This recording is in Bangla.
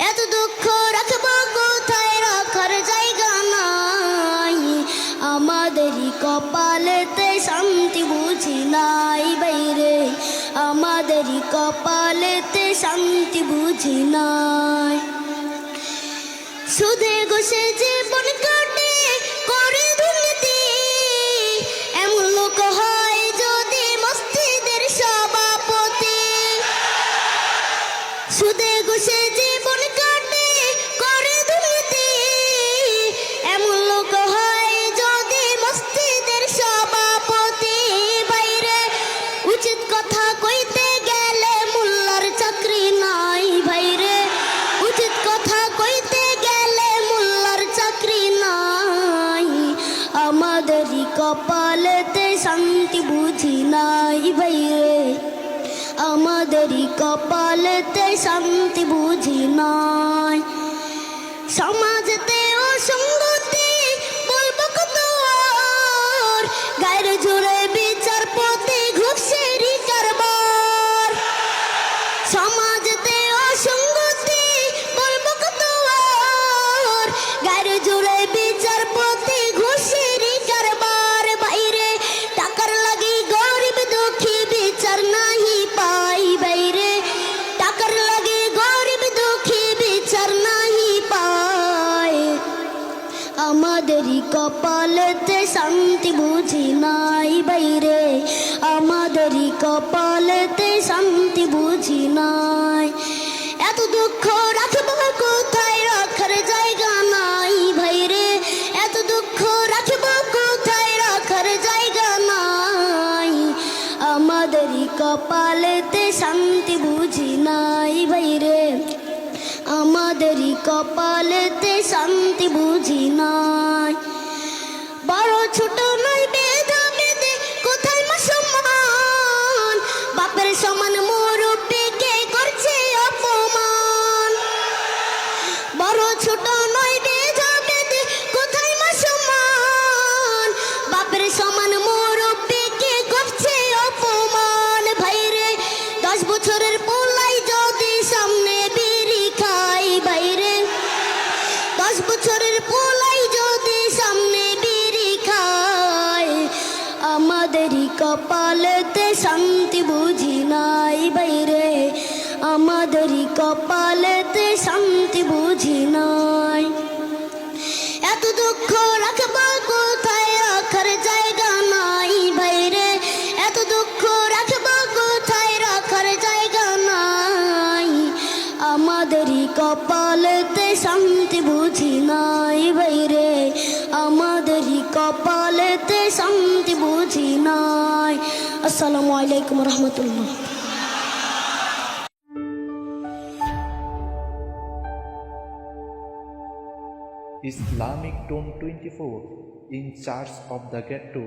এত দুঃখ রাখবো কোথায়, রাখার জায়গা নাই। আমাদেরই কপালেতে শান্তি বুঝি নাই বাইরে, আমাদেরই কপালেতে শান্তি বুঝি নাই। সুদে ঘুষে জীবন কাটে করে দুর্নীতি, এমন লোক হয় যদি মসজিদের সভাপতি। সুদে ঘুষে জীবন কাটে করে দুর্নীতি, এমন লোক হয় যদি মসজিদের সভাপতি। বাইরে উচিত কথা কইতে গেলে মোল্লার চাকরি নাই। ভাইরে উচিত কথা কইতে গেলে মোল্লার চাকরি নাই। আমাদেরই কপালেতে শান্তি বুঝি নাই ভাইরে, আমাদেরই কপালেতে শান্তি বুঝি নাই। সমাজেতে অসঙ্গতি বলবো কত আর, গায়ের জোরে বিচারপতি ঘুষেরই কারবার। সমাজেতে অসঙ্গতি বলবো কত আর, গায়ের জোরে বিচারপতি ঘুষেরই কারবার। বাইরে টাকার লাগি গরিব দুঃখী বিচার নাহি পাই। বাইরে টাকার লাগি গরিব দুঃখী বিচার নাহি পায়। আমাদেরই কপালেতে শান্তি বুঝি নাই বাইরে, আমাদেরই কপালেতে শান্তি বুঝি নাই। এত দুঃখ রাখবো কোথায়, রাখার জায়গা নাই ভাইরে। এত দুঃখ রাখবো কোথায়, রাখার জায়গা নাই। আমাদেরই কপালেতে শান্তি বুঝি নাই ভাইরে, আমাদেরই কপালেতে শান্তি বুঝি নাই। বড় ছোট নয় বেধা বেদে কোথায় মা সম্মান, বাপের সমান মুরব্বিকে করছে অপমান। বড় ছোট নয় বেধা বেদে কোথায় মা সম্মান, বাপের সমান মুরব্বিকে করছে অপমান। ভাইরে 10 বছরের পোলাই যদি সামনে বিড়ি খাই। বাইরে 10 বছরের পোলাই যদি সামনে বিড়ি খায়। আমাদেরই কপালেতে শান্তি বুঝি নাই বাইরে, আমাদেরই কপালেতে শান্তি বুঝি নাই। এত দুঃখ রাখবো কোথায়, রাখার জায়গা নাই বাইরে। এত দুঃখ রাখবো কোথায়, রাখার জায়গা নাই। আমাদেরই কপালেতে শান্তি বুঝি নাই বাইরে, আমাদেরই কপালেতে শান্তি বুঝি নাই। আসসালামু আলাইকুম রহমতুল্লাহ। Islamic Tone 24 in charge of the ghetto